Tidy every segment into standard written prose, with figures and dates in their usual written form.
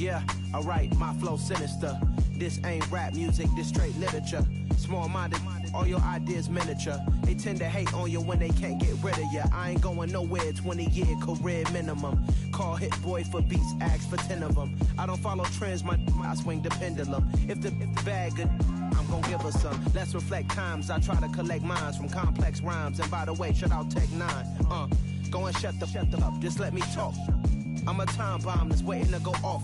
Yeah, alright, my flow sinister. This ain't rap music, this straight literature. Small-minded, all your ideas miniature. They tend to hate on you when they can't get rid of you. I ain't going nowhere, 20-year career minimum. Call Hit Boy for beats, ask for 10 of them. I don't follow trends, I swing the pendulum. If the bag good, I'm gon' give her some. Let's reflect times, I try to collect minds from complex rhymes. And by the way, shout out Tech 9. Go and shut the up, just let me talk. I'm a time bomb that's waiting to go off.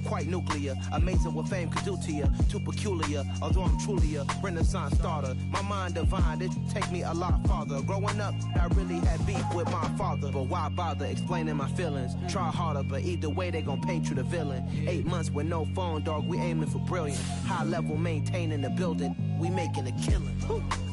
Quite nuclear, amazing what fame could do to you. Too peculiar, although I'm truly a renaissance starter. My mind divine, it take me a lot farther. Growing up, I really had beef with my father. But why bother explaining my feelings? Try harder, but either way they gon' paint you the villain. 8 months with no phone, dog, we aiming for brilliant. High level maintaining the building, we making a killing.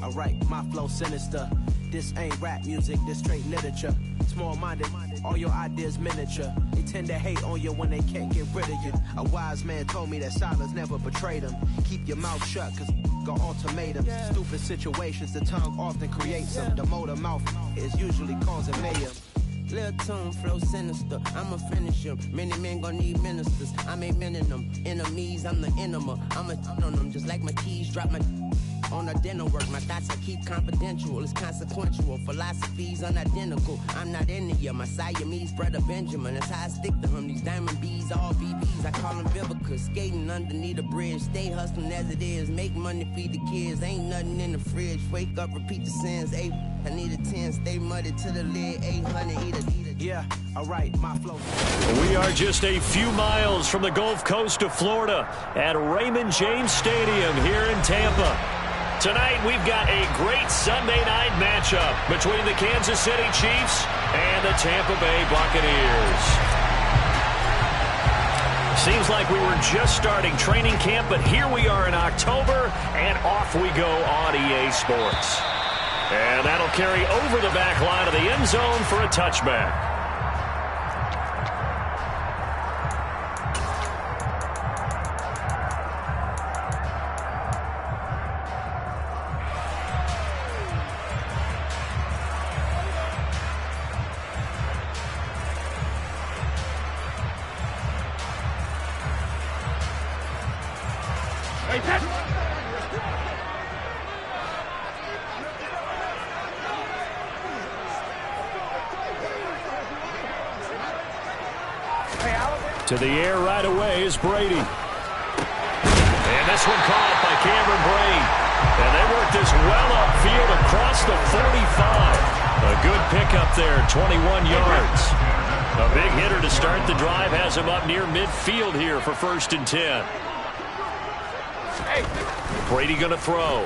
Alright, my flow sinister. This ain't rap music, this straight literature. Small-minded, all your ideas miniature. They tend to hate on you when they can't get rid of you. A wise man told me that silence never betrayed him. Keep your mouth shut, cause got ultimatums. Stupid situations, the tongue often creates them. The motor mouth is usually causing mayhem. Lil' tune, flow sinister, I'ma finish him. Many men gon' need ministers, I'm a men in them. Enemies, I'm the enema, I'ma on them. Just like my keys, drop my on a dinner work. My thoughts I keep confidential, it's consequential. Philosophies unidentical, I'm not in it. My Siamese brother Benjamin, that's how I stick to him. These diamond bees, all BBs, I call them Vivica. Skating underneath a bridge, stay hustling as it is. Make money, feed the kids, ain't nothing in the fridge. Wake up, repeat the sins, I need a 10, stay muddy to the lid, 800, eat it. Yeah, alright, my flow. We are just a few miles from the Gulf Coast of Florida at Raymond James Stadium here in Tampa. Tonight we've got a great Sunday night matchup between the Kansas City Chiefs and the Tampa Bay Buccaneers. Seems like we were just starting training camp, but here we are in October, and off we go on EA Sports. And that'll carry over the back line of the end zone for a touchback. To the air right away is Brady. And this one caught by Cameron Brate. And they work this well upfield across the 45. A good pickup there, 21 yards. A big hitter to start the drive has him up near midfield here for 1st and 10. Brady going to throw.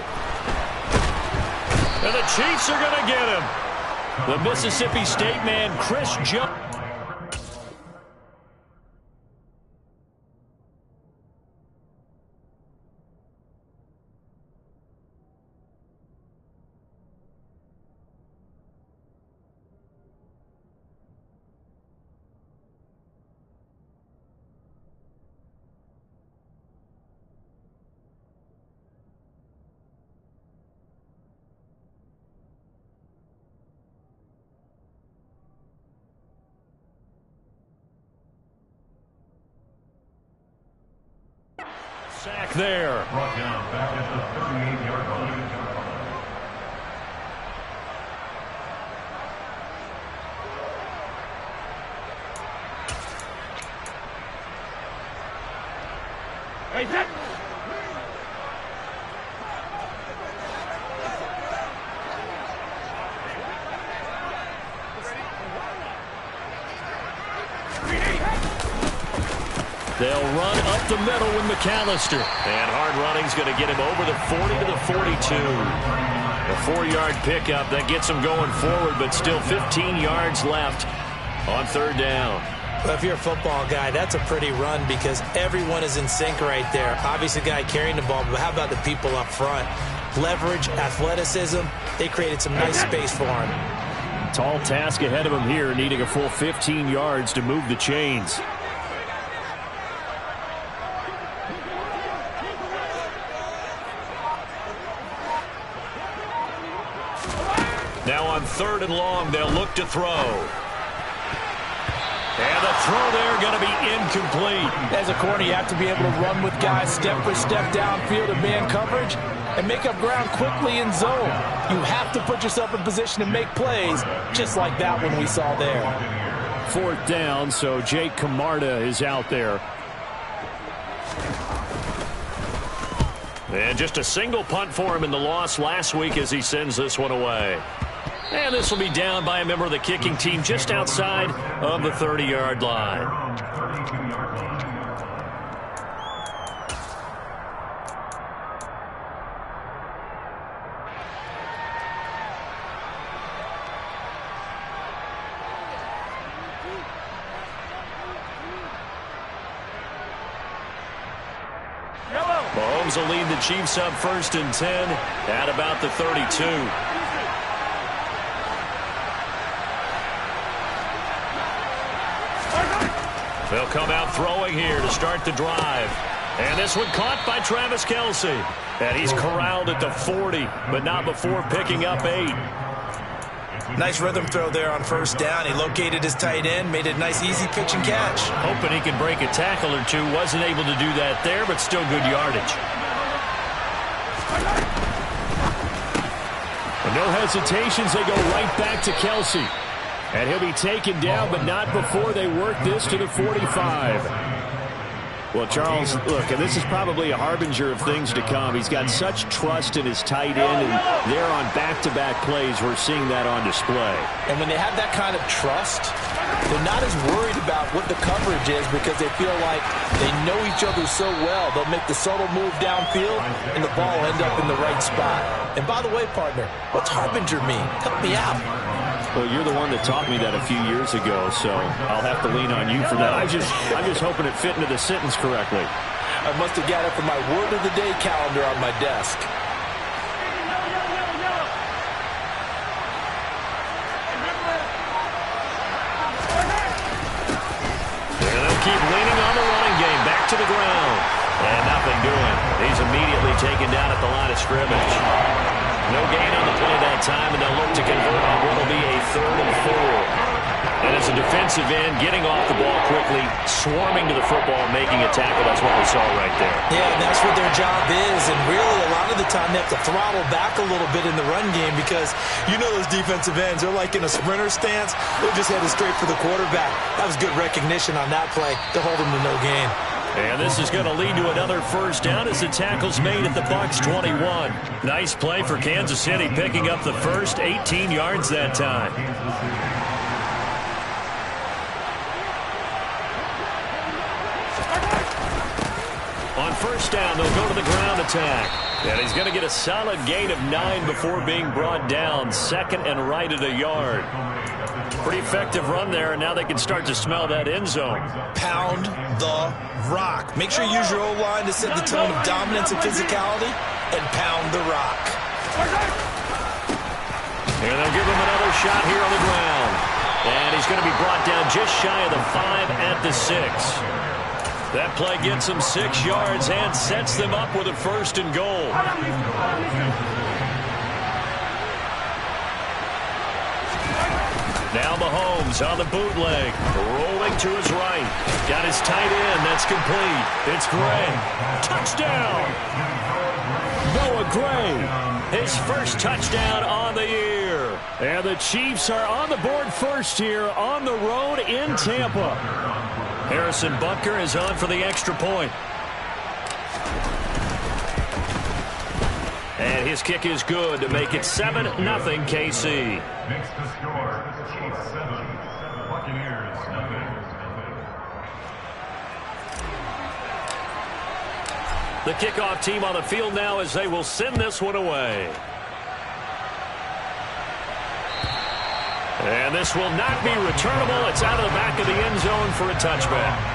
And the Chiefs are going to get him. The Mississippi State man, Chris Jones. Sack there. Brought down back at the 38-yard line. Hey, set. They'll run up the middle with McAllister. And hard running's going to get him over the 40 to the 42. A 4-yard pickup that gets him going forward, but still 15 yards left on 3rd down. Well, if you're a football guy, that's a pretty run because everyone is in sync right there. Obviously, the guy carrying the ball, but how about the people up front? Leverage, athleticism, they created some nice space for him. Tall task ahead of him here, needing a full 15 yards to move the chains. Now on 3rd and long, they'll look to throw. And the throw there going to be incomplete. As a corner, you have to be able to run with guys step for step downfield in man coverage and make up ground quickly in zone. You have to put yourself in position to make plays, just like that one we saw there. 4th down, so Jake Camarda is out there. And just a single punt for him in the loss last week as he sends this one away. And this will be down by a member of the kicking team just outside of the 30-yard line. Mahomes will lead the Chiefs up 1st and 10 at about the 32. They'll come out throwing here to start the drive. And this one caught by Travis Kelce. And he's corralled at the 40, but not before picking up 8. Nice rhythm throw there on 1st down. He located his tight end, made a nice easy pitch and catch. Hoping he can break a tackle or two. Wasn't able to do that there, but still good yardage. And no hesitations. They go right back to Kelce. And he'll be taken down, but not before they work this to the 45. Well, Charles, look, and this is probably a harbinger of things to come. He's got such trust in his tight end, and there on back-to-back plays, we're seeing that on display. And when they have that kind of trust, they're not as worried about what the coverage is because they feel like they know each other so well. They'll make the subtle move downfield, and the ball will end up in the right spot. And by the way, partner, what's harbinger mean? Help me out. Well, you're the one that taught me that a few years ago, so I'll have to lean on you for that. I'm just hoping it fit into the sentence correctly. I must have got it from my word of the day calendar on my desk. And they'll keep leaning on the running game. Back to the ground. And nothing doing. He's immediately taken down at the line of scrimmage. No gain on the play that time, and they'll look to convert on what will be a 3rd and 4. And as a defensive end, getting off the ball quickly, swarming to the football, and making a tackle. That's what we saw right there. Yeah, and that's what their job is. And really, a lot of the time, they have to throttle back a little bit in the run game because you know those defensive ends, they're like in a sprinter stance. They're just headed straight for the quarterback. That was good recognition on that play to hold them to no gain. And this is going to lead to another 1st down as the tackle's made at the Bucs 21. Nice play for Kansas City, picking up the first 18 yards that time. On 1st down, they'll go to the ground attack. And he's going to get a solid gain of 9 before being brought down. 2nd and right at a yard. Pretty effective run there, and now they can start to smell that end zone. Pound the rock. Make sure you use your O-line to set the tone of dominance and physicality, and pound the rock. And they'll give him another shot here on the ground. And he's going to be brought down just shy of the 5 at the 6. That play gets him 6 yards and sets them up with a 1st and goal. Now Mahomes on the bootleg, rolling to his right. Got his tight end, that's complete. It's Gray. Touchdown! Noah Gray, his first touchdown on the year. And the Chiefs are on the board first here on the road in Tampa. Harrison Butker is on for the extra point. And his kick is good to make it 7-0 KC. Makes the score, Chiefs 7, Buccaneers 0. The kickoff team on the field now as they will send this one away. And this will not be returnable. It's out of the back of the end zone for a touchback.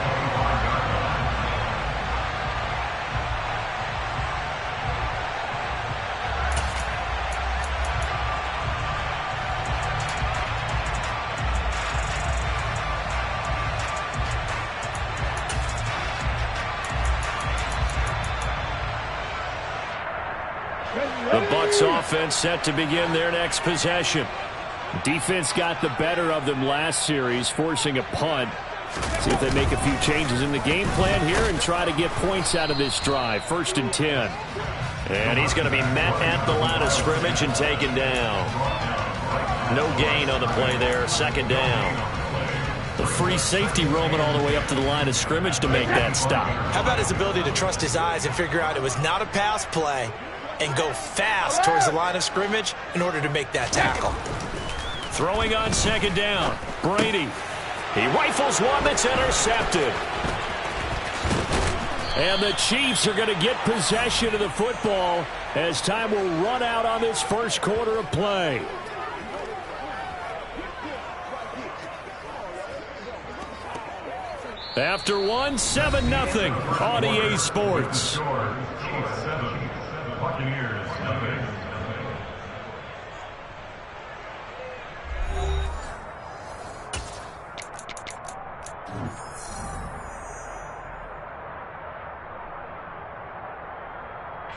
The Bucs offense set to begin their next possession. Defense got the better of them last series, forcing a punt. See if they make a few changes in the game plan here and try to get points out of this drive. 1st and 10. And he's going to be met at the line of scrimmage and taken down. No gain on the play there. 2nd down. The free safety roaming all the way up to the line of scrimmage to make that stop. How about his ability to trust his eyes and figure out it was not a pass play and go fast towards the line of scrimmage in order to make that tackle. Throwing on 2nd down. Brady. He rifles one that's intercepted. And the Chiefs are going to get possession of the football as time will run out on this first quarter of play. After 7-0 on EA Sports. Chiefs 7, Buccaneers nothing.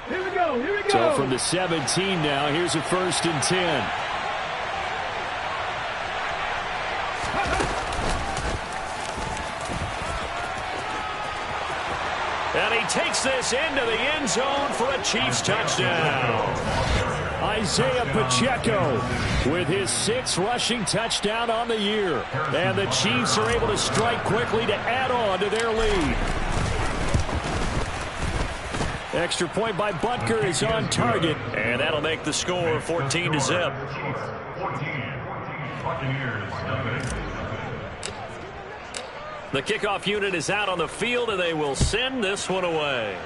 Here we go. So from the 17 now, here's a 1st and 10. And he takes this into the end zone for a Chiefs touchdown. Isaiah Pacheco with his 6th rushing touchdown on the year. And the Chiefs are able to strike quickly to add on to their lead. Extra point by Butker is on target. And that'll make the score 14-0. 14, Buccaneers nothing. The kickoff unit is out on the field, and they will send this one away.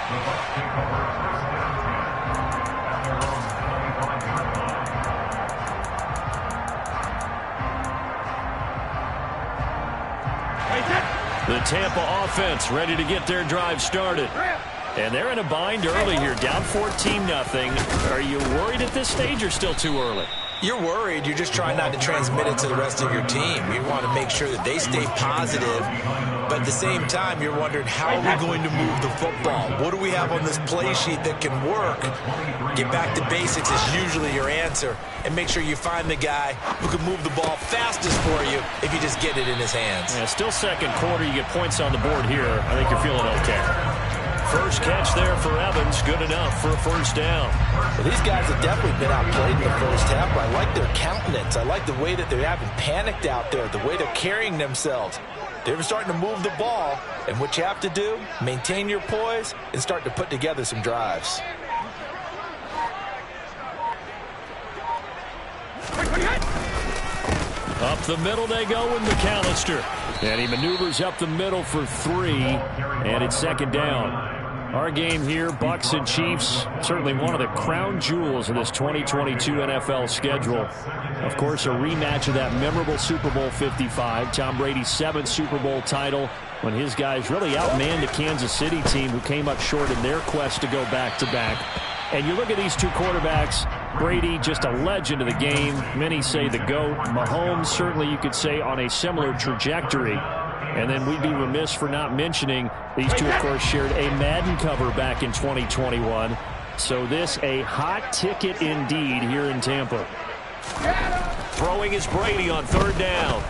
The Bucs take over 1st down 10 at their own 25-yard line. The Tampa offense ready to get their drive started. And they're in a bind early here, down 14-0. Are you worried at this stage or still too early? You're worried. You're just trying not to transmit it to the rest of your team. You want to make sure that they stay positive. But at the same time, you're wondering, how are we going to move the football? What do we have on this play sheet that can work? Get back to basics is usually your answer. And make sure you find the guy who can move the ball fastest for you if you just get it in his hands. Yeah, still 2nd quarter. You get points on the board here. I think you're feeling okay. First catch there for Evans. Good enough for a 1st down. Well, these guys have definitely been outplayed in the first half, but I like their countenance. I like the way that they haven't panicked out there, the way they're carrying themselves. They're starting to move the ball, and what you have to do, maintain your poise and start to put together some drives. Up the middle they go with McAllister. And he maneuvers up the middle for 3, and it's 2nd down. Our game here, Bucs and Chiefs, certainly one of the crown jewels of this 2022 NFL schedule. Of course, a rematch of that memorable Super Bowl 55, Tom Brady's 7th Super Bowl title, when his guys really outmanned the Kansas City team who came up short in their quest to go back-to-back. And you look at these two quarterbacks, Brady, just a legend of the game. Many say the GOAT. Mahomes, certainly you could say, on a similar trajectory. And then we'd be remiss for not mentioning these two, of course, shared a Madden cover back in 2021. So this a hot ticket indeed here in Tampa. Throwing is Brady on 3rd down.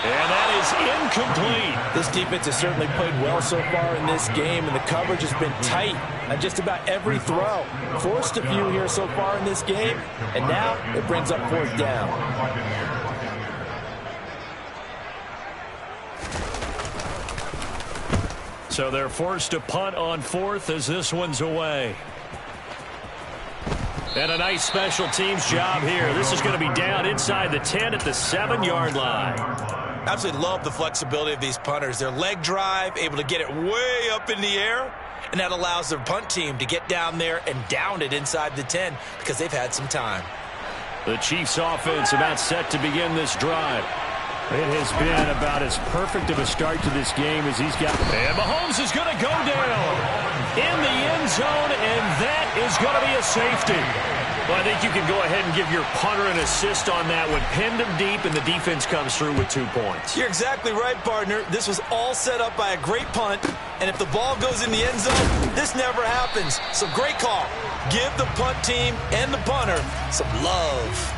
And that is incomplete. This defense has certainly played well so far in this game, and the coverage has been tight on just about every throw. Forced a few here so far in this game, and now it brings up 4th down. So they're forced to punt on 4th as this one's away. And a nice special teams job here. This is going to be down inside the 10 at the 7-yard line. Absolutely love the flexibility of these punters. Their leg drive, able to get it way up in the air, and that allows their punt team to get down there and down it inside the 10 because they've had some time. The Chiefs offense about set to begin this drive. It has been about as perfect of a start to this game as he's got. And Mahomes is going to go down in the end zone, and that is going to be a safety. Well, I think you can go ahead and give your punter an assist on that one. Pinned him deep, and the defense comes through with 2 points. You're exactly right, partner. This was all set up by a great punt, And if the ball goes in the end zone, this never happens. So great call. Give the punt team and the punter some love.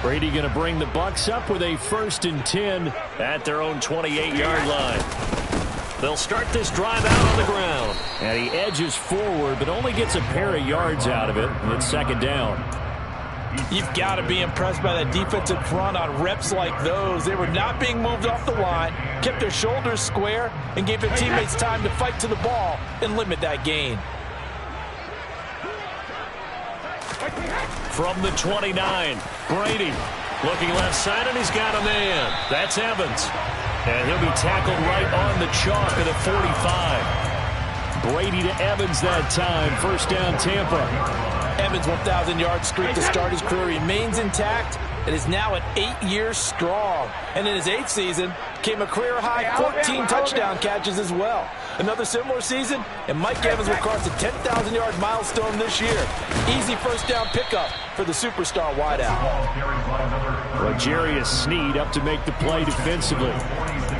Brady going to bring the Bucs up with a 1st and 10 at their own 28-yard line. They'll start this drive out on the ground. And he edges forward, but only gets a pair of yards out of it. And it's 2nd down. You've got to be impressed by that defensive front on reps like those. They were not being moved off the line, kept their shoulders square, and gave their teammates time to fight to the ball and limit that gain. From the 29, Brady looking left side, and he's got a man. That's Evans. And he'll be tackled right on the chalk of the 45. Brady to Evans that time. 1st down, Tampa. Evans' 1,000-yard streak to start his career remains intact. It is now at 8 years strong. And in his 8th season, came a career-high 14 touchdown catches as well. Another similar season, and Mike Evans will cross the 10,000-yard milestone this year. Easy 1st down pickup for the superstar wideout. L'Jarius Sneed up to make the play defensively.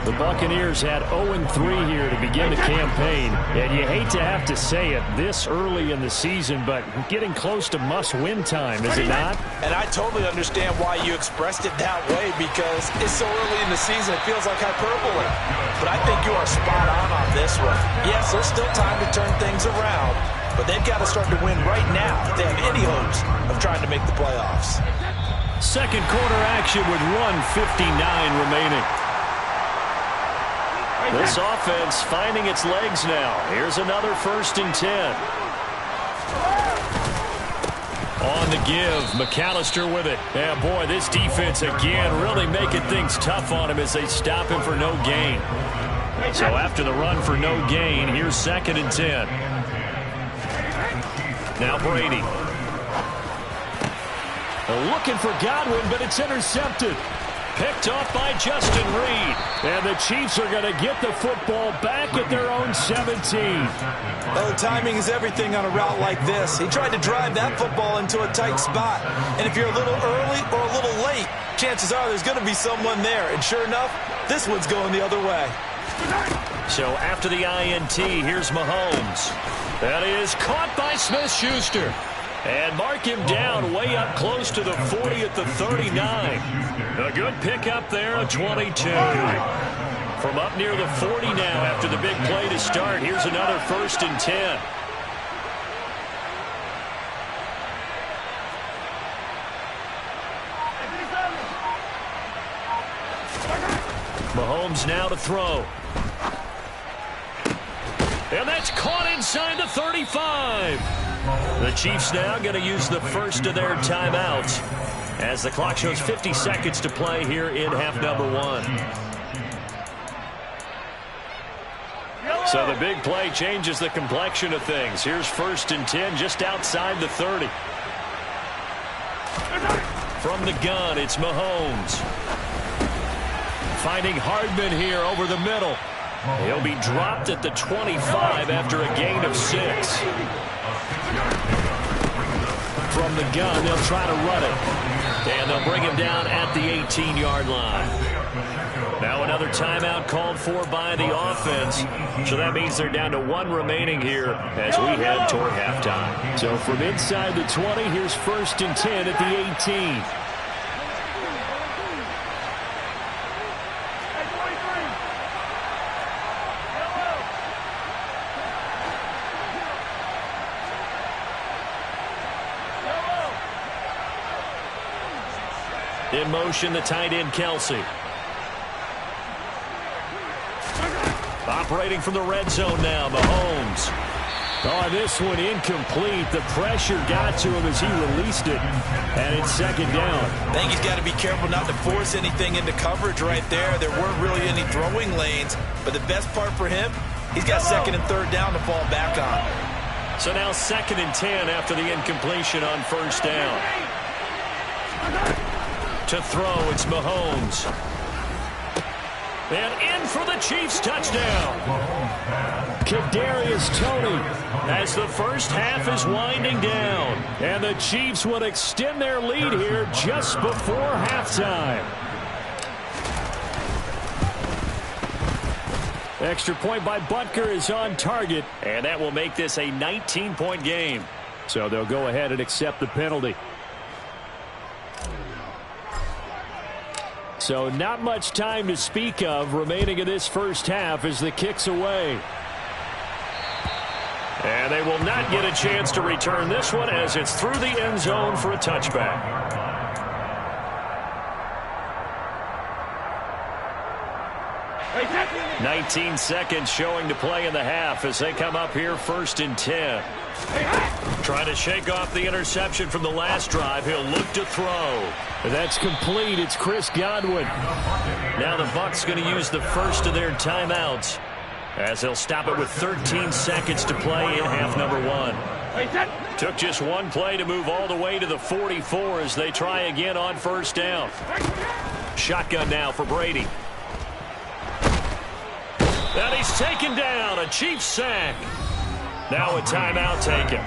The Buccaneers had 0-3 here to begin the campaign. And you hate to have to say it this early in the season, but getting close to must-win time, is it not? And I totally understand why you expressed it that way, because it's so early in the season, it feels like hyperbole. But I think you are spot on this one. Yes, there's still time to turn things around, but they've got to start to win right now if they have any hopes of trying to make the playoffs. 2nd quarter action with 1:59 remaining. This offense finding its legs now. Here's another 1st and 10. On the give, McAllister with it. Yeah, boy, this defense again really making things tough on him as they stop him for no gain. So after the run for no gain, here's 2nd and 10. Now Brady. Looking for Godwin, but it's intercepted. Picked off by Justin Reed. And the Chiefs are going to get the football back at their own 17. Well, the timing is everything on a route like this. He tried to drive that football into a tight spot. And if you're a little early or a little late, chances are there's going to be someone there. And sure enough, this one's going the other way. So after the INT, here's Mahomes. That is caught by Smith-Schuster. And mark him down way up close to the 40 at the 39. A good pickup there, a 22. From up near the 40 now after the big play to start. Here's another 1st and 10. Mahomes now to throw. And that's caught inside the 35. The Chiefs now going to use the first of their timeouts as the clock shows 50 seconds to play here in half number 1. So the big play changes the complexion of things. Here's 1st and 10 just outside the 30. From the gun, it's Mahomes. Finding Hardman here over the middle. He'll be dropped at the 25 after a gain of 6. From the gun, they'll try to run it. And they'll bring him down at the 18-yard line. Now another timeout called for by the offense. So that means they're down to 1 remaining here as we head toward halftime. So from inside the 20, here's 1st and 10 at the 18. In motion, the tight end, Kelsey. Operating from the red zone now, Mahomes. Oh, this one incomplete. The pressure got to him as he released it. And it's 2nd down. I think he's got to be careful not to force anything into coverage right there. There weren't really any throwing lanes. But the best part for him, he's got 2nd and 3rd down to fall back on. So now 2nd and 10 after the incompletion on 1st down. To throw, it's Mahomes. And in for the Chiefs touchdown. Kadarius Toney as the first half is winding down. And the Chiefs would extend their lead here just before halftime. Extra point by Butker is on target. And that will make this a 19-point game. So they'll go ahead and accept the penalty. So not much time to speak of remaining in this first half as the kick's away. And they will not get a chance to return this one as it's through the end zone for a touchback. 19 seconds showing to play in the half as they come up here 1st and 10. Trying to shake off the interception from the last drive. He'll look to throw. That's complete. It's Chris Godwin. Now the Bucs going to use the first of their timeouts as they'll stop it with 13 seconds to play in half number 1. Took just one play to move all the way to the 44 as they try again on 1st down. Shotgun now for Brady. And he's taken down. A Chiefs sack. Now a timeout taken.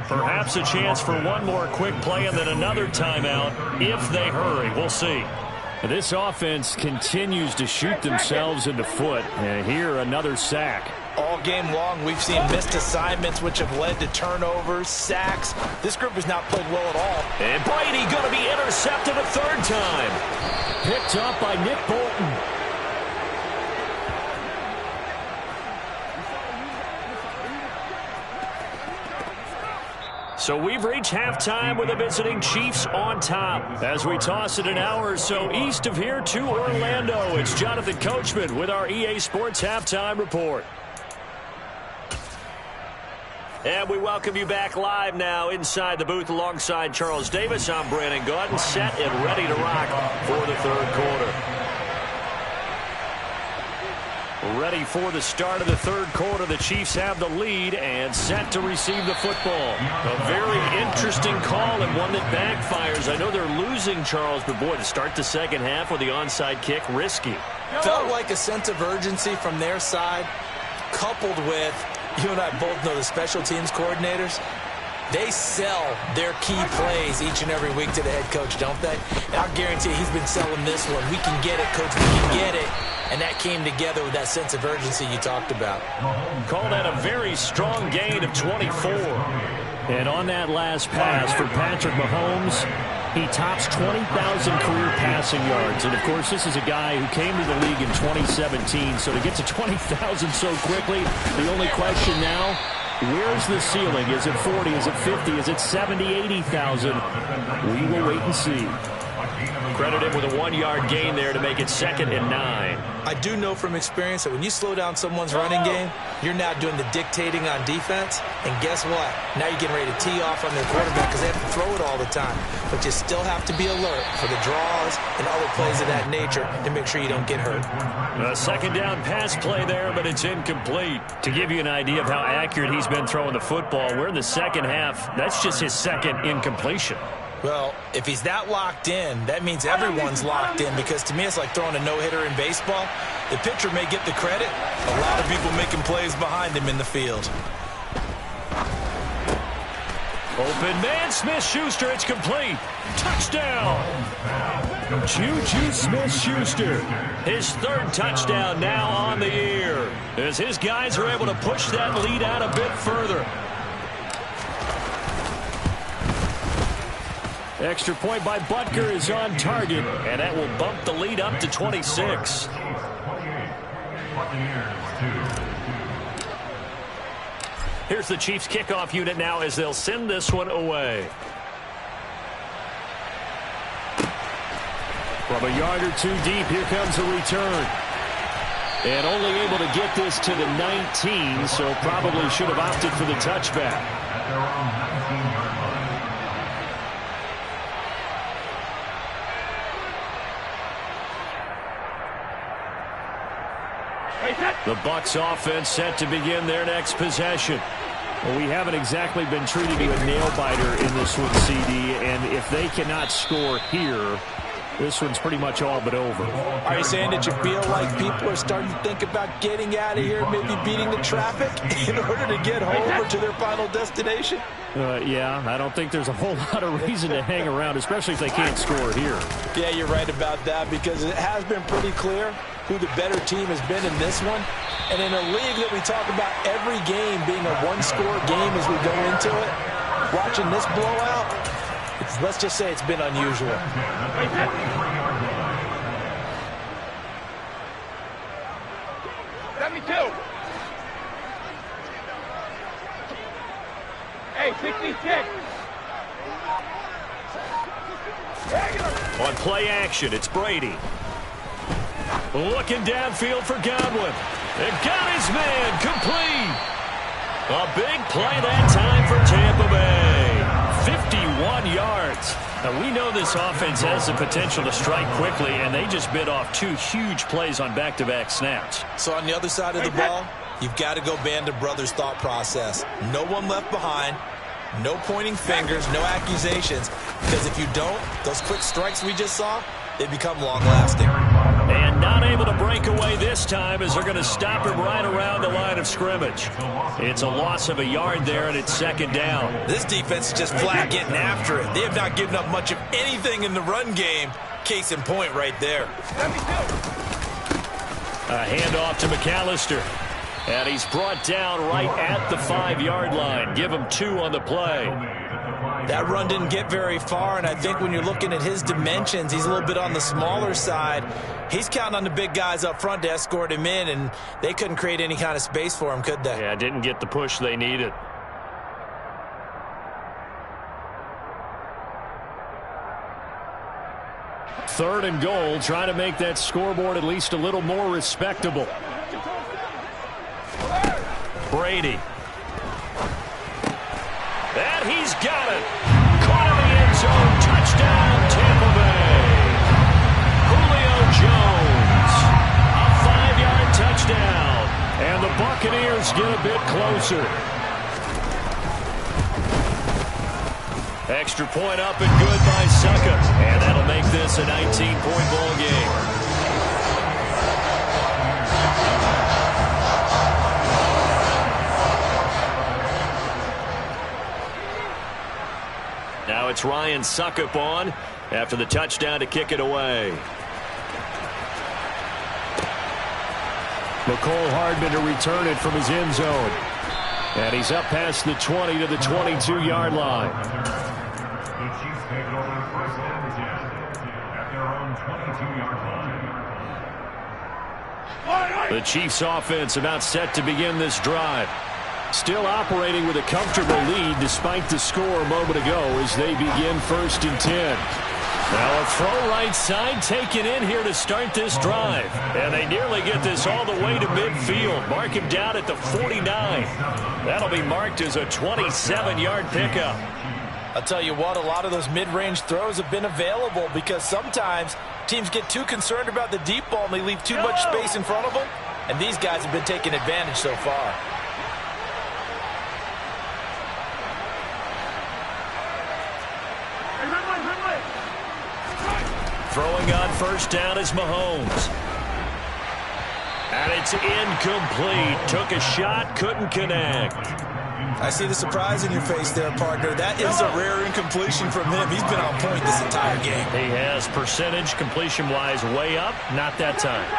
Perhaps a chance for one more quick play and then another timeout if they hurry. We'll see. This offense continues to shoot themselves in the foot. And here another sack. All game long, we've seen missed assignments, which have led to turnovers, sacks. This group has not played well at all. And Brady going to be intercepted a 3rd time. Picked up by Nick Bolton. So we've reached halftime with the visiting Chiefs on top. As we toss it an hour or so east of here to Orlando, it's Jonathan Coachman with our EA Sports Halftime Report. And we welcome you back live now inside the booth alongside Charles Davis. I'm Brandon Gaudin, set and ready to rock for the 3rd quarter. Ready for the start of the 3rd quarter. The Chiefs have the lead and set to receive the football. A very interesting call and one that backfires. I know they're losing, Charles, but boy, to start the 2nd half with the onside kick, risky. Felt like a sense of urgency from their side, coupled with, you and I both know the special teams coordinators. They sell their key plays each and every week to the head coach, don't they? And I'll guarantee you he's been selling this one. We can get it, coach. We can get it. And that came together with that sense of urgency you talked about. Call that a very strong gain of 24. And on that last pass for Patrick Mahomes, he tops 20,000 career passing yards. And, of course, this is a guy who came to the league in 2017. So to get to 20,000 so quickly, the only question now, where's the ceiling? Is it 40? Is it 50? Is it 70, 80,000? We will wait and see. Credit him with a 1-yard gain there to make it 2nd and 9. I do know from experience that when you slow down someone's running game, you're now doing the dictating on defense. And guess what? Now you're getting ready to tee off on their quarterback because they have to throw it all the time. But you still have to be alert for the draws and other plays of that nature to make sure you don't get hurt. A 2nd down pass play there, but it's incomplete. To give you an idea of how accurate he's been throwing the football, we're in the 2nd half. That's just his 2nd incompletion. Well, if he's that locked in, that means everyone's locked in because to me it's like throwing a no-hitter in baseball. The pitcher may get the credit. A lot of people making plays behind him in the field. Open man, Smith-Schuster, it's complete. Touchdown! Juju Smith-Schuster. His 3rd touchdown now on the year as his guys are able to push that lead out a bit further. Extra point by Butker is on target, and that will bump the lead up to 26. Here's the Chiefs kickoff unit now as they'll send this one away. From a yard or two deep, here comes a return. And only able to get this to the 19, so probably should have opted for the touchback. The Bucs offense set to begin their next possession. Well, we haven't exactly been treated to a nail-biter in this one, CD, and if they cannot score here, this one's pretty much all but over. Are you saying that you feel like people are starting to think about getting out of here, maybe beating the traffic in order to get home or to their final destination? Yeah, I don't think there's a whole lot of reason to hang around, especially if they can't score here. Yeah, you're right about that, because it has been pretty clear who the better team has been in this one. And in a league that we talk about every game being a one-score game as we go into it, watching this blowout, let's just say it's been unusual. 72. Hey, 66. On play action, it's Brady. Looking downfield for Godwin. And got his man complete. A big play that time for Tampa Bay. 51 yards. Now, we know this offense has the potential to strike quickly, and they just bit off 2 huge plays on back-to-back snaps. So on the other side of the ball, you've got to go band of brothers thought process. No one left behind. No pointing fingers, no accusations. Because if you don't, those quick strikes we just saw, they become long-lasting. And not able to break away this time as they're going to stop him right around the line of scrimmage. It's a loss of a yard there, and it's second down. This defense is just flat getting after it. They have not given up much of anything in the run game. Case in point right there. A handoff to McAllister. And he's brought down right at the 5-yard line. Give him 2 on the play. That run didn't get very far, and I think when you're looking at his dimensions, he's a little bit on the smaller side. He's counting on the big guys up front to escort him in, and they couldn't create any kind of space for him, could they? Yeah, didn't get the push they needed. Third and goal, trying to make that scoreboard at least a little more respectable. Brady. And he's got it. Caught in the end zone. Touchdown, Tampa Bay. Julio Jones. A 5-yard touchdown. And the Buccaneers get a bit closer. Extra point up and good by Succa. And that'll make this a 19-point ball game. Now it's Ryan Suckup on after the touchdown to kick it away. McCole Hardman to return it from his end zone. And he's up past the 20 to the 22-yard line. The Chiefs take over first and 10 at their own 22-yard line. The Chiefs offense about set to begin this drive. Still operating with a comfortable lead despite the score a moment ago as they begin first and 10. Now a throw right side taken in here to start this drive. And they nearly get this all the way to midfield. Mark him down at the 49. That'll be marked as a 27-yard pickup. I'll tell you what, a lot of those mid-range throws have been available because sometimes teams get too concerned about the deep ball and they leave too much space in front of them. And these guys have been taking advantage so far. Throwing on first down is Mahomes. And it's incomplete. Took a shot, couldn't connect. I see the surprise in your face there, partner. That is a rare incompletion from him. He's been on point this entire game. He has percentage completion-wise way up. Not that time.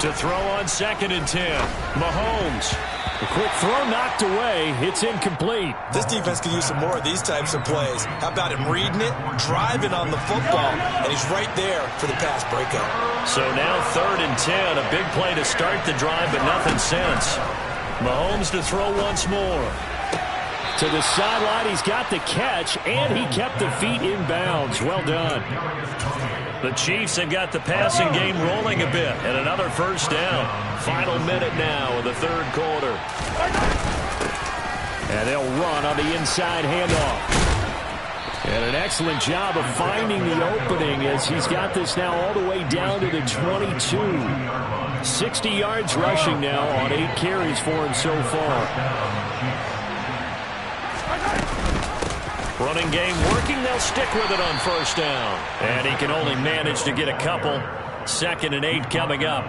To throw on second and 10. Mahomes. A quick throw knocked away. It's incomplete. This defense can use some more of these types of plays. How about him reading it, driving on the football, and he's right there for the pass breakup. So now third and 10. A big play to start the drive, but nothing since. Mahomes to throw once more. To the sideline, he's got the catch, and he kept the feet in bounds. Well done. The Chiefs have got the passing game rolling a bit, and another first down. Final minute now of the third quarter. And they'll run on the inside handoff. And an excellent job of finding the opening as he's got this now all the way down to the 22. 60 yards rushing now on 8 carries for him so far. Running game working. They'll stick with it on first down. And he can only manage to get a couple. 2nd and 8 coming up.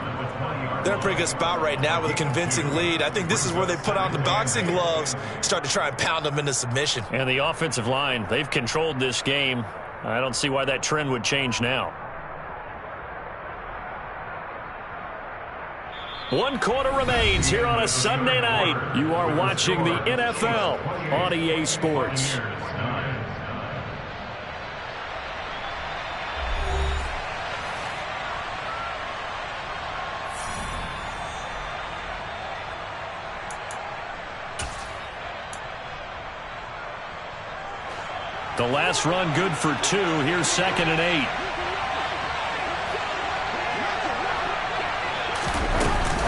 They're in a pretty good spot right now with a convincing lead. I think this is where they put on the boxing gloves, start to try and pound them into submission. And the offensive line, they've controlled this game. I don't see why that trend would change now. 1 quarter remains here on a Sunday night. You are watching the NFL on EA Sports. The last run good for 2. Here's 2nd and 8.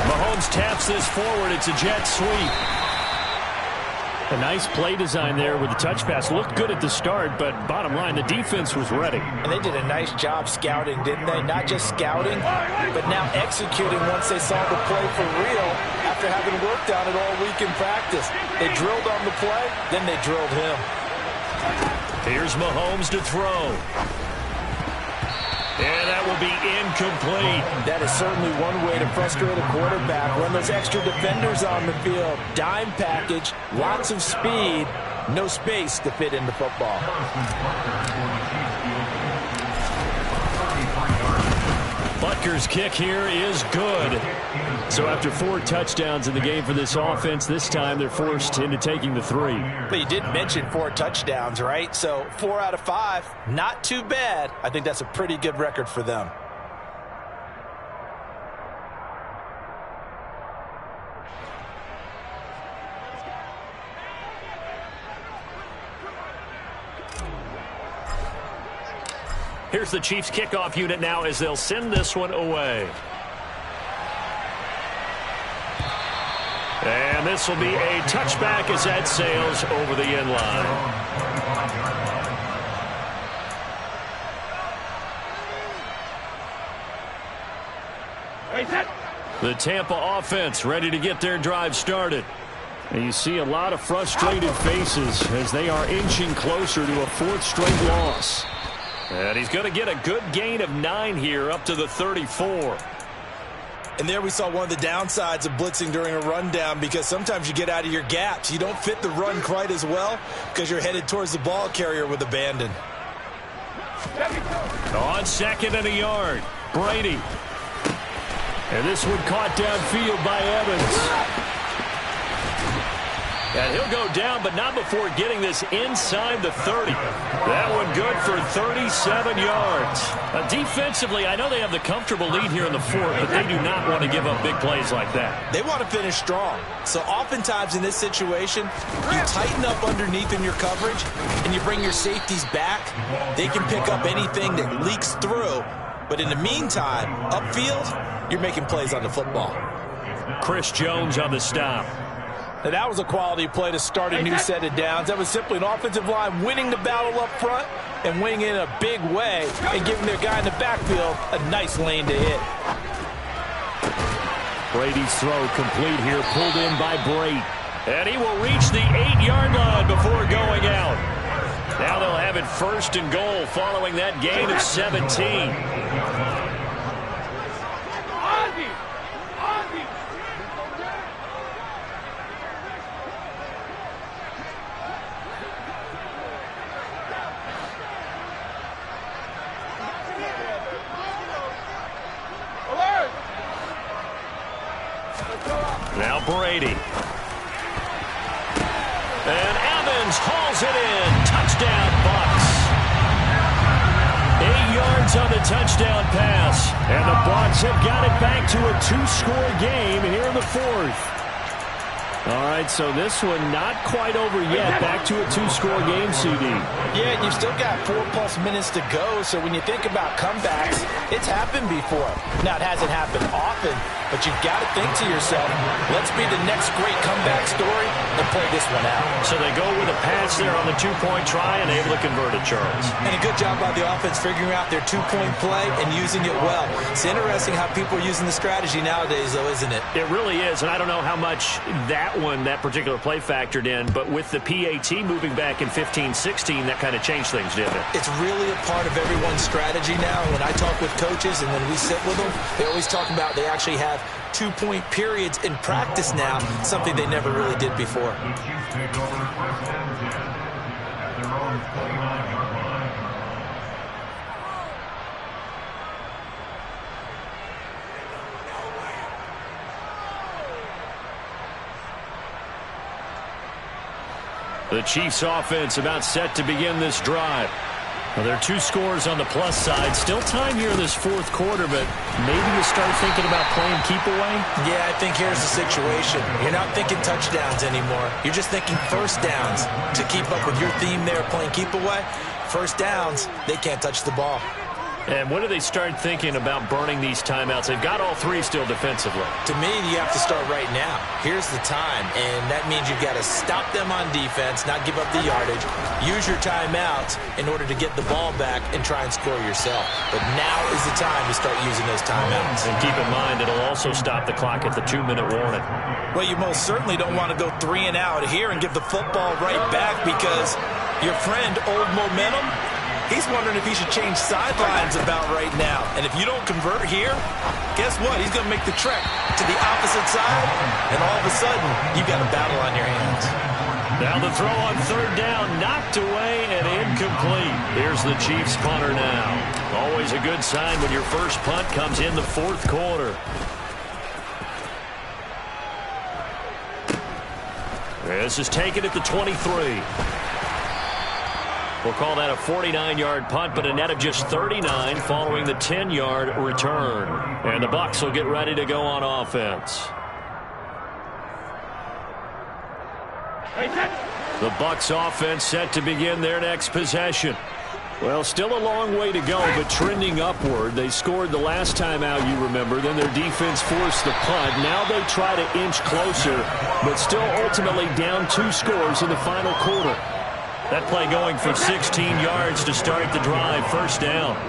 Mahomes taps this forward. It's a jet sweep. A nice play design there with the touch pass. Looked good at the start, but bottom line, the defense was ready. And they did a nice job scouting, didn't they? Not just scouting, but now executing once they saw the play for real after having worked on it all week in practice. They drilled on the play, then they drilled him. Here's Mahomes to throw. And that will be incomplete. That is certainly one way to frustrate a quarterback. Run those extra defenders on the field. Dime package, lots of speed, no space to fit into football. Butker's kick here is good. So after 4 touchdowns in the game for this offense, this time they're forced into taking the 3. But you did mention 4 touchdowns, right? So 4 out of 5, not too bad. I think that's a pretty good record for them. Here's the Chiefs kickoff unit now as they'll send this one away. And this will be a touchback as that sails over the end line. The Tampa offense ready to get their drive started. And you see a lot of frustrated faces as they are inching closer to a 4th straight loss. And he's going to get a good gain of 9 here up to the 34. And there we saw one of the downsides of blitzing during a rundown, because sometimes you get out of your gaps. You don't fit the run quite as well because you're headed towards the ball carrier with abandon. On 2nd and a yard, Brady. And this one caught downfield by Evans. And he'll go down, but not before getting this inside the 30. That one good for 37 yards. Defensively, I know they have the comfortable lead here in the 4th, but they do not want to give up big plays like that. They want to finish strong. So oftentimes in this situation, you tighten up underneath in your coverage, and you bring your safeties back. They can pick up anything that leaks through. But in the meantime, upfield, you're making plays on the football. Chris Jones on the stop. Now, that was a quality play to start a new set of downs. That was simply an offensive line winning the battle up front and winning in a big way and giving their guy in the backfield a nice lane to hit. Brady's throw complete here, pulled in by Brate. And he will reach the 8-yard line before going out. Now they'll have it 1st and goal following that gain of 17. Now Brady. And Evans hauls it in. Touchdown, Bucs. 8 yards on the touchdown pass. And the Bucs have got it back to a 2-score game here in the 4th. All right, so this one not quite over yet. Back to a 2-score game, CD. Yeah, and you've still got 4+ minutes to go, so when you think about comebacks, it's happened before. Now, it hasn't happened often, but you've got to think to yourself, let's be the next great comeback story and play this one out. So they go with a pass there on the 2-point try and able to convert it, Charles. And a good job by the offense figuring out their 2-point play and using it well. It's interesting how people are using the strategy nowadays, though, isn't it? It really is, and I don't know how much that that one, that particular play factored in. But with the PAT moving back in 15-16, that kind of changed things, didn't it? It's really a part of everyone's strategy now. When I talk with coaches and when we sit with them, they always talk about they actually have 2-point periods in practice now, something they never really did before. The Chiefs take over first and 10 at their own 49-yard line. The Chiefs offense about set to begin this drive. Well, there are 2 scores on the plus side. Still time here in this fourth quarter, but maybe you start thinking about playing keep away? Yeah, I think here's the situation. You're not thinking touchdowns anymore. You're just thinking first downs. To keep up with your theme there, playing keep away, first downs, they can't touch the ball. And when do they start thinking about burning these timeouts? They've got all 3 still defensively. To me, you have to start right now. Here's the time, and that means you've got to stop them on defense, not give up the yardage, use your timeouts in order to get the ball back and try and score yourself. But now is the time to start using those timeouts. And keep in mind, it'll also stop the clock at the 2-minute warning. Well, you most certainly don't want to go 3 and out here and give the football right back because your friend, Old Momentum, he's wondering if he should change sidelines about right now. And if you don't convert here, guess what? He's going to make the trek to the opposite side, and all of a sudden, you've got a battle on your hands. Now the throw on third down, knocked away and incomplete. Here's the Chiefs punter now. Always a good sign when your first punt comes in the fourth quarter. This is taken at the 23. We'll call that a 49-yard punt, but a net of just 39 following the 10-yard return. And the Bucs will get ready to go on offense. The Bucs offense set to begin their next possession. Well, still a long way to go, but trending upward. They scored the last time out, you remember. Then their defense forced the punt. Now they try to inch closer, but still ultimately down 2 scores in the final quarter. That play going for 16 yards to start the drive. First down.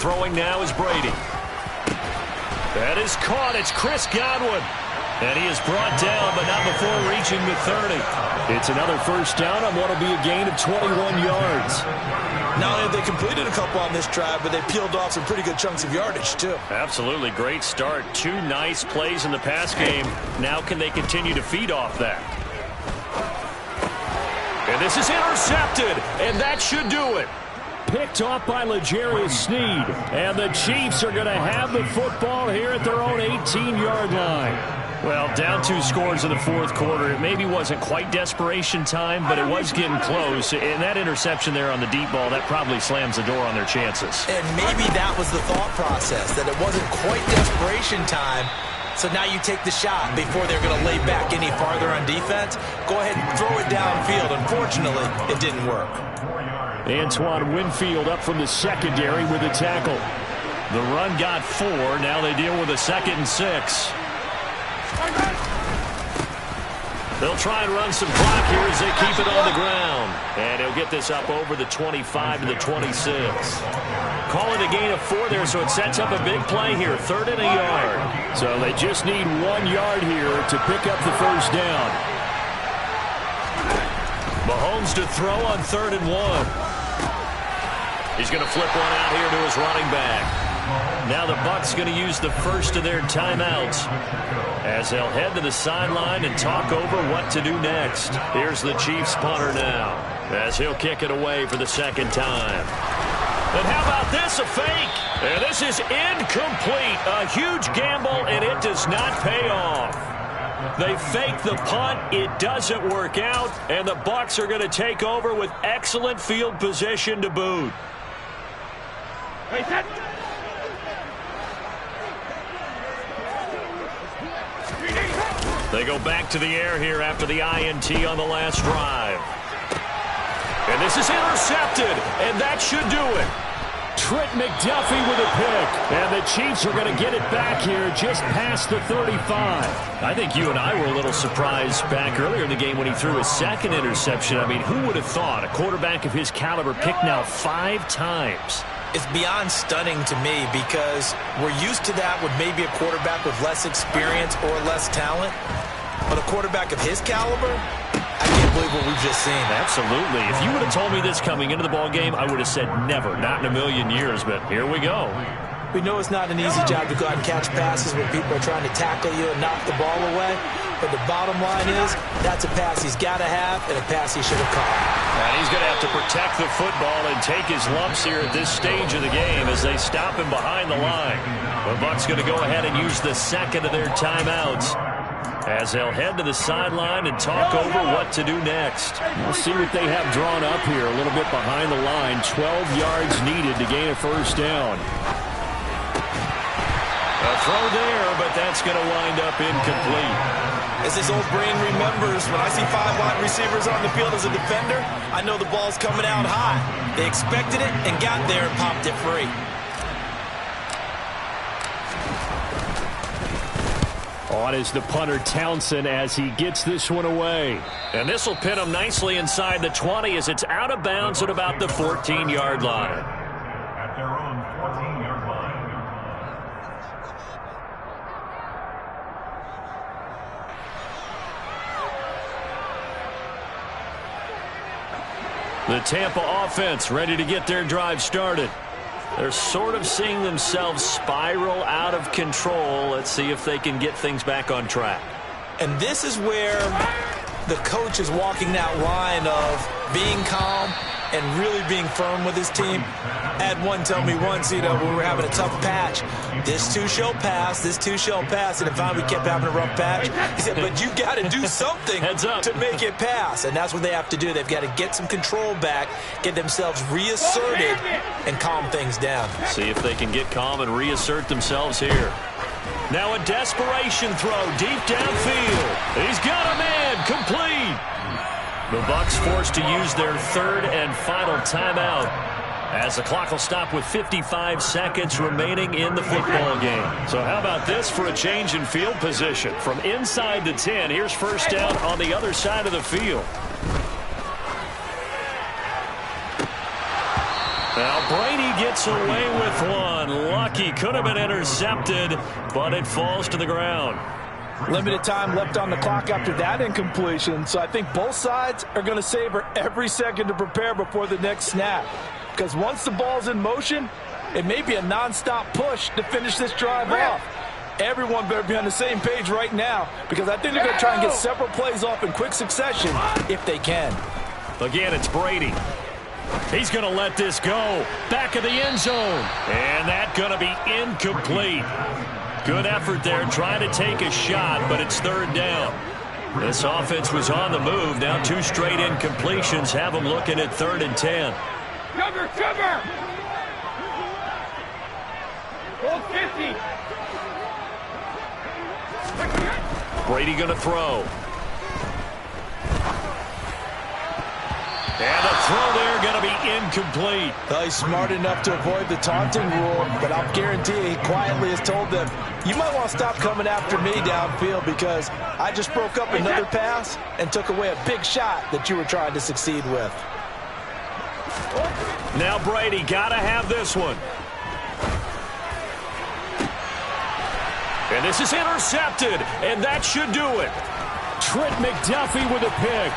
Throwing now is Brady. That is caught. It's Chris Godwin. And he is brought down, but not before reaching the 30. It's another first down on what will be a gain of 21 yards. Not only have they completed a couple on this drive, but they peeled off some pretty good chunks of yardage, too. Absolutely. Great start. 2 nice plays in the pass game. Now can they continue to feed off that? And this is intercepted, and that should do it. Picked off by L'Jarius Sneed, and the Chiefs are going to have the football here at their own 18-yard line. Well, down 2 scores in the fourth quarter. It maybe wasn't quite desperation time, but it was getting close. And that interception there on the deep ball, that probably slams the door on their chances. And maybe that was the thought process, that it wasn't quite desperation time. So now you take the shot before they're going to lay back any farther on defense. Go ahead and throw it downfield. Unfortunately, it didn't work. Antoine Winfield up from the secondary with a tackle. The run got 4. Now they deal with a 2nd and 6. They'll try and run some clock here as they keep it on the ground. And he'll get this up over the 25 to the 26. Call it a gain of 4 there, so it sets up a big play here. 3rd and a yard. So they just need 1 yard here to pick up the first down. Mahomes to throw on 3rd and 1. He's going to flip one out here to his running back. Now the Bucs going to use the first of their timeouts as they'll head to the sideline and talk over what to do next. Here's the Chiefs punter now as he'll kick it away for the 2nd time. And how about this, a fake? And this is incomplete. A huge gamble, and it does not pay off. They fake the punt. It doesn't work out, and the Bucs are going to take over with excellent field position to boot. They go back to the air here after the INT on the last drive. And this is intercepted, and that should do it. Trent McDuffie with a pick, and the Chiefs are going to get it back here just past the 35. I think you and I were a little surprised back earlier in the game when he threw his 2nd interception. I mean, who would have thought a quarterback of his caliber picked now 5 times? It's beyond stunning to me because we're used to that with maybe a quarterback with less experience or less talent. But a quarterback of his caliber, I can't believe what we've just seen. Absolutely. If you would have told me this coming into the ball game, I would have said never, not in a million years. But here we go. We know it's not an easy job to go out and catch passes when people are trying to tackle you and knock the ball away. But the bottom line is, that's a pass he's got to have and a pass he should have caught. And he's going to have to protect the football and take his lumps here at this stage of the game as they stop him behind the line. The Bucs going to go ahead and use the second of their timeouts as they'll head to the sideline and talk over what to do next. We'll see what they have drawn up here a little bit behind the line. 12 yards needed to gain a first down. A throw there, but that's going to wind up incomplete. As his old brain remembers, when I see 5 wide receivers on the field as a defender, I know the ball's coming out high. They expected it and got there and popped it free. On is the punter Townsend as he gets this one away. And this will pin him nicely inside the 20 as it's out of bounds at about the 14-yard line. At their own 14-yard line. The Tampa offense ready to get their drive started. They're sort of seeing themselves spiral out of control. Let's see if they can get things back on track. And this is where the coach is walking that line of being calm and really being firm with his team. I had one tell me once, when we were having a tough patch, this too shall pass, this too shall pass. And finally we kept having a rough patch. He said, but you got to do something to make it pass. And that's what they have to do. They've got to get some control back, get themselves reasserted, and calm things down. See if they can get calm and reassert themselves here. Now a desperation throw deep downfield. He's got a man, complete. The Bucs forced to use their third and final timeout as the clock will stop with 55 seconds remaining in the football game. So how about this for a change in field position? From inside the 10, here's first down on the other side of the field. Now Brady gets away with one. Lucky, could have been intercepted, but it falls to the ground. Limited time left on the clock after that incompletion, so I think both sides are going to savor every second to prepare before the next snap. Because once the ball's in motion, it may be a nonstop push to finish this drive off. Everyone better be on the same page right now, because I think they're going to try and get several plays off in quick succession if they can. Again, it's Brady. He's going to let this go. Back of the end zone. And that's going to be incomplete. Good effort there, trying to take a shot, but it's third down. This offense was on the move. Now 2 straight incompletions have them looking at 3rd and 10. Cover, cover! Hold 50. Brady going to throw. And the throw there going to be incomplete. Well, he's smart enough to avoid the taunting rule, but I'll guarantee you he quietly has told them, you might want to stop coming after me downfield because I just broke up another pass and took away a big shot that you were trying to succeed with. Now Brady got to have this one. And this is intercepted, and that should do it. Trent McDuffie with a pick.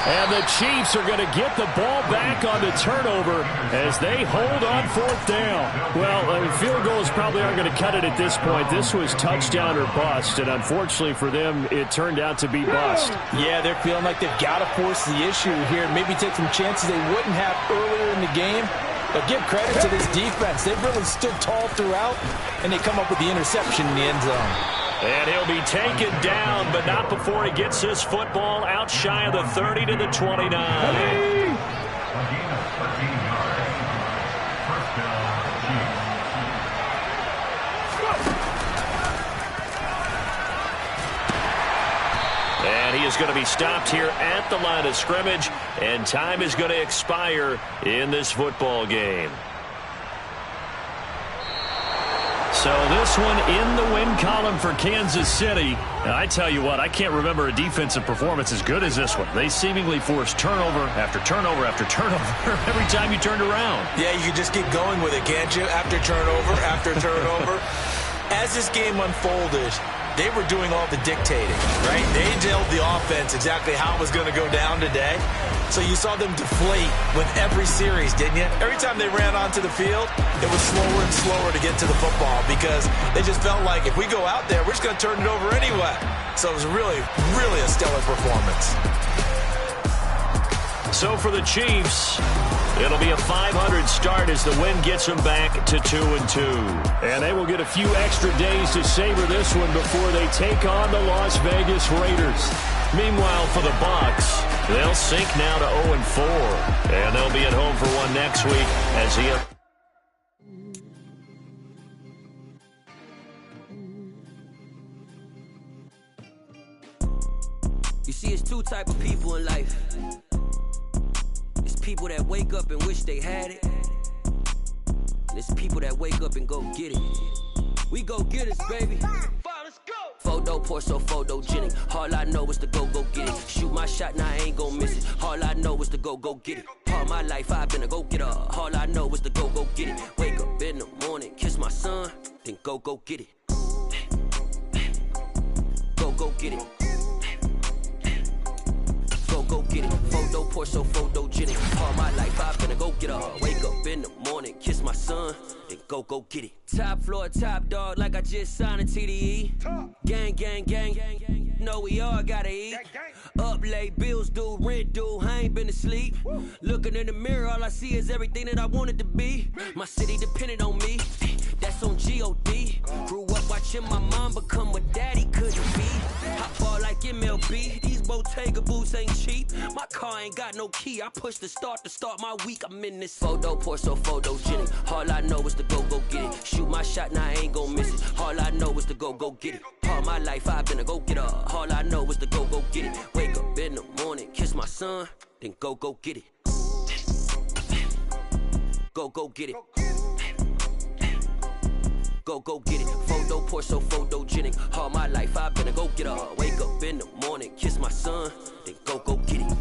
And the Chiefs are going to get the ball back on the turnover as they hold on 4th down. Well, field goals probably aren't going to cut it at this point. This was touchdown or bust, and unfortunately for them, it turned out to be bust. Yeah, they're feeling like they've got to force the issue here, maybe take some chances they wouldn't have earlier in the game. But give credit to this defense. They've really stood tall throughout, and they come up with the interception in the end zone. And he'll be taken down, but not before he gets this football out shy of the 30 to the 29. A gain of 13 yards. First down, Chiefs. And he is going to be stopped here at the line of scrimmage, and time is going to expire in this football game. So this one in the win column for Kansas City. And I tell you what, I can't remember a defensive performance as good as this one. They seemingly forced turnover after turnover after turnover every time you turned around. Yeah, you can just keep going with it, can't you? After turnover. As this game unfolded, they were doing all the dictating, right? They told the offense exactly how it was going to go down today. So you saw them deflate with every series, didn't you? Every time they ran onto the field, it was slower and slower to get to the football because they just felt like if we go out there, we're just going to turn it over anyway. So it was really, really a stellar performance. So for the Chiefs, it'll be a 500 start as the win gets them back to 2-2. And they will get a few extra days to savor this one before they take on the Las Vegas Raiders. Meanwhile, for the Bucs, they'll sink now to 0-4. And they'll be at home for one next week as the... You see, it's two type of people in life. It's people that wake up and wish they had it. And it's people that wake up and go get it. We go get it, baby. Let's go. Photo pour so photogenic. All I know is to go get it. Shoot my shot, now I ain't gon' miss it. All I know is to go get it. All my life I've been a go-getter. All I know is to go get it. Wake up in the morning, kiss my son, then go get it. Go get it. Go get it. Photo pour so photogenic. All my life I've been a go-getter. Wake up in the morning, kiss my son, then go get it. Top floor, top dog, like I just signed a TDE. Gang. Know we all gotta eat. Up late, bills due, rent due, I ain't been asleep. Looking in the mirror, all I see is everything that I wanted to be. My city depended on me, that's on G.O.D. Grew up watching my mom become what daddy couldn't be. Hot ball like MLB, these Bottega boots ain't cheap. My car ain't got no key, I push the start to start my week. I'm in this photo pour so photogenic. All I know is to go get it. Shoot my shot, now I ain't gon' miss it. All I know is to go get it. All my life I've been a go-getter. All I know is to go get it. Wake up in the morning, kiss my son, then go get it. Go get it. Go get it. Photo pour so photogenic. All my life I've been a go-getter. Wake up in the morning, kiss my son, then go get it.